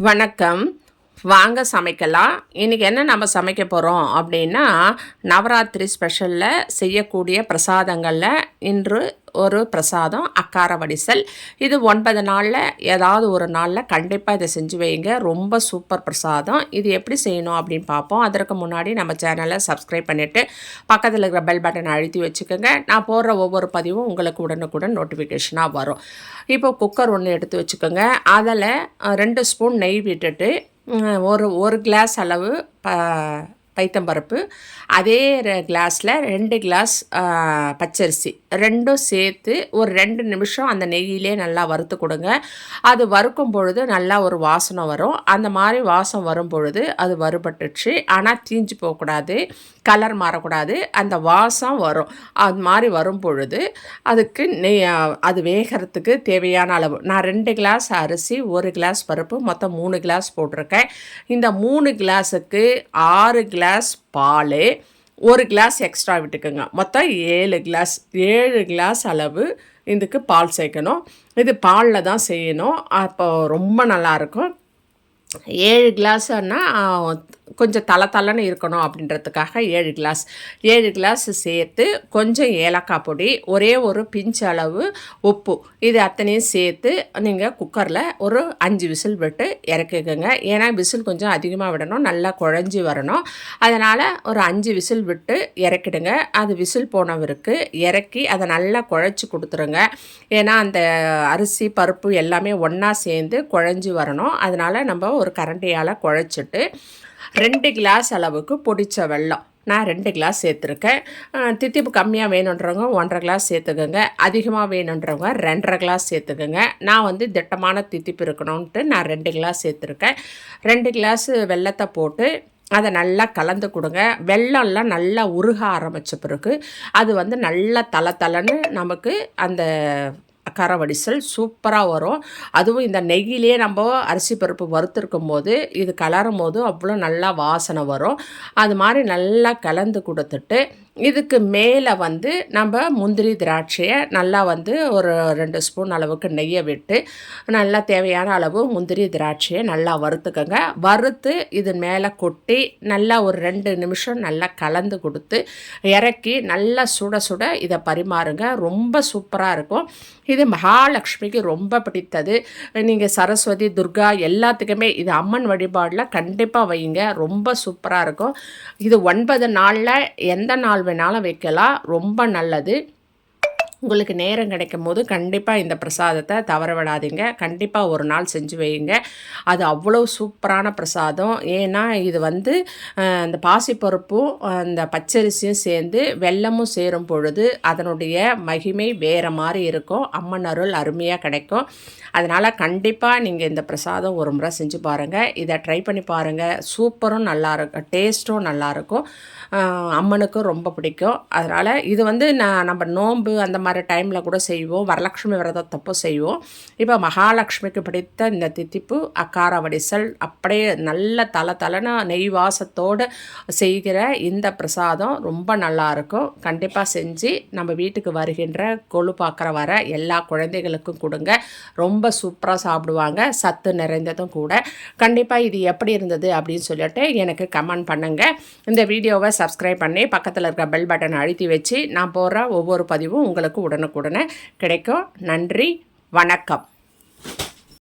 வணக்கம். வாங்க சமைக்கலாம். இன்றைக்கி என்ன நம்ம சமைக்க போகிறோம் அப்படின்னா, நவராத்திரி ஸ்பெஷலில் செய்யக்கூடிய பிரசாதங்களில் இன்று ஒரு பிரசாதம் அக்கார வடிசல். இது 9 நாளில் ஏதாவது ஒரு நாளில் கண்டிப்பாக இதை செஞ்சு வைங்க. ரொம்ப சூப்பர் பிரசாதம். இது எப்படி செய்யணும் அப்படின்னு பார்ப்போம். அதற்கு முன்னாடி நம்ம சேனலை சப்ஸ்கிரைப் பண்ணிவிட்டு பக்கத்தில் இருக்கிற பெல் பட்டனை அழுத்தி வச்சுக்கோங்க. நான் போடுற ஒவ்வொரு பதிவும் உங்களுக்கு உடனுக்குடன் நோட்டிஃபிகேஷனாக வரும். இப்போ குக்கர் ஒன்று எடுத்து வச்சுக்கோங்க. அதில் 2 ஸ்பூன் நெய் விட்டுட்டு ஒரு கிளாஸ் அளவு பைத்தம்பருப்பு, அதே கிளாஸில் 2 கிளாஸ் பச்சரிசி ரெண்டும் சேர்த்து ஒரு 2 நிமிஷம் அந்த நெய்யிலே நல்லா வறுத்து கொடுங்க. அது வறுக்கும் பொழுது நல்லா ஒரு வாசனை வரும். அந்த மாதிரி வாசம் வரும் பொழுது அது வறுபட்டுச்சு, ஆனால் தீஞ்சு போகக்கூடாது, கலர் மாறக்கூடாது, அந்த வாசம் வரும். அது மாதிரி வரும் பொழுது அதுக்கு அது வேகிறதுக்கு தேவையான அளவு நான் 2 கிளாஸ் அரிசி 1 கிளாஸ் பருப்பு மொத்தம் 3 கிளாஸ் போட்டிருக்கேன். இந்த 3 கிளாஸுக்கு 6 கிளாஸ் பால், 1 கிளாஸ் எக்ஸ்ட்ரா விட்டுக்குங்க. மொத்தம் 7 கிளாஸ் அளவு இதுக்கு பால் சேர்க்கணும். இது பாலில் தான் செய்யணும். அப்போ ரொம்ப நல்லாயிருக்கும். 7 கிளாஸ்னா கொஞ்சம் தளன்னு இருக்கணும் அப்படின்றதுக்காக 7 கிளாஸ் சேர்த்து கொஞ்சம் ஏலக்காய் பொடி, ஒரே ஒரு பிஞ்ச் அளவு உப்பு, இது அத்தனையும் சேர்த்து நீங்கள் குக்கரில் ஒரு 5 விசில் விட்டு இறக்கிக்கோங்க. ஏன்னா விசில் கொஞ்சம் அதிகமாக விடணும், நல்லா குழஞ்சி வரணும். அதனால் ஒரு 5 விசில் விட்டு இறக்கிடுங்க. அது விசில் போனவருக்கு இறக்கி அதை நல்லா குழச்சி கொடுத்துருங்க. ஏன்னா அந்த அரிசி பருப்பு எல்லாமே ஒன்றா சேர்ந்து குழஞ்சி வரணும். அதனால் நம்ம ஒரு கரண்டியால் குழச்சிட்டு 2 கிளாஸ் அளவுக்கு பொடிச்ச வெல்லம் நான் 2 கிளாஸ் சேர்த்துருக்கேன். தித்திப்பு கம்மியாக வேணுன்றவங்க 1.5 கிளாஸ் சேர்த்துக்கோங்க. அதிகமாக வேணுன்றவங்க 2.5 கிளாஸ் சேர்த்துக்கோங்க. நான் திட்டமான தித்திப்பு இருக்கணும்ன்ட்டு நான் 2 கிளாஸ் சேர்த்துருக்கேன். 2 கிளாஸ் வெல்லத்தை போட்டு அதை நல்லா கலந்து கொடுங்க. வெல்லம்லாம் நல்லா உருக ஆரம்பித்த பிறகு அது நல்லா தளன்னு நமக்கு அந்த அக்கார வடிசல் சூப்பராக வரும். அதுவும் இந்த நெய்யிலே நம்ம அரிசி பருப்பு வறுத்துருக்கும் போது இது கலரும் போது அவ்வளோ நல்லா வாசனை வரும். அது மாதிரி நல்லா கலந்து கொடுத்துட்டு இதுக்கு மேலே நம்ம முந்திரி திராட்சையை நல்லா ஒரு 2 ஸ்பூன் அளவுக்கு நெய்யை விட்டு நல்லா தேவையான அளவு முந்திரி திராட்சையை நல்லா வறுத்துக்கோங்க. வறுத்து இது மேலே கொட்டி நல்லா ஒரு 2 நிமிஷம் நல்லா கலந்து கொடுத்து இறக்கி நல்லா சுட சுட இதை பரிமாறுங்க. ரொம்ப சூப்பராக இருக்கும். இது மகாலட்சுமிக்கு ரொம்ப பிடித்தது. நீங்கள் சரஸ்வதி, துர்கா எல்லாத்துக்குமே இது அம்மன் வழிபாடில் கண்டிப்பாக வைங்க. ரொம்ப சூப்பராக இருக்கும். இது 9 நாளில் எந்த நாள் வேணாலும் வைக்கலாம். ரொம்ப நல்லது. உங்களுக்கு நேரம் கிடைக்கும் போது கண்டிப்பாக இந்த பிரசாதத்தை தவற விடாதீங்க. கண்டிப்பாக ஒரு நாள் செஞ்சு வைங்க. அது அவ்வளோ சூப்பரான பிரசாதம். ஏன்னா இது அந்த பாசிப்பருப்பும் அந்த பச்சரிசியும் சேர்ந்து வெல்லமும் சேரும் பொழுது அதனுடைய மகிமை வேறு மாதிரி இருக்கும். அம்மன் அருள் அருமையாக கிடைக்கும். அதனால் கண்டிப்பாக நீங்கள் இந்த பிரசாதம் ஒரு முறை செஞ்சு பாருங்கள். இதை ட்ரை பண்ணி பாருங்கள். சூப்பரும் நல்லாயிருக்கும், டேஸ்ட்டும் நல்லாயிருக்கும். அம்மனுக்கும் ரொம்ப பிடிக்கும். அதனால் இது நம்ம நோன்பு அந்த மாதிரி டைமில் கூட செய்வோம். வரலட்சுமி விரதத்தப்போ செய்வோம். இப்போ மகாலட்சுமிக்கு பிடித்த இந்த தித்திப்பு அக்கார வடிசல் அப்படியே நல்ல தளன்னு நெய் வாசத்தோடு செய்கிற இந்த பிரசாதம் ரொம்ப நல்லாயிருக்கும். கண்டிப்பாக செஞ்சு நம்ம வீட்டுக்கு வருகின்ற கொழு பார்க்குற வர எல்லா குழந்தைகளுக்கும் கொடுங்க. ரொம்ப சூப்பராக சாப்பிடுவாங்க. சத்து நிறைந்ததும் கூட. கண்டிப்பாக இது எப்படி இருந்தது அப்படின்னு சொல்லிட்டு எனக்கு கமெண்ட் பண்ணுங்கள். இந்த வீடியோவை சப்ஸ்கிரைப் பண்ணி பக்கத்தில் இருக்க பெல் பட்டனை அழுத்தி வச்சு நான் போடுற ஒவ்வொரு பதிவும் உங்களுக்கு உடனுக்குடனே கிடைக்கும். நன்றி, வணக்கம்.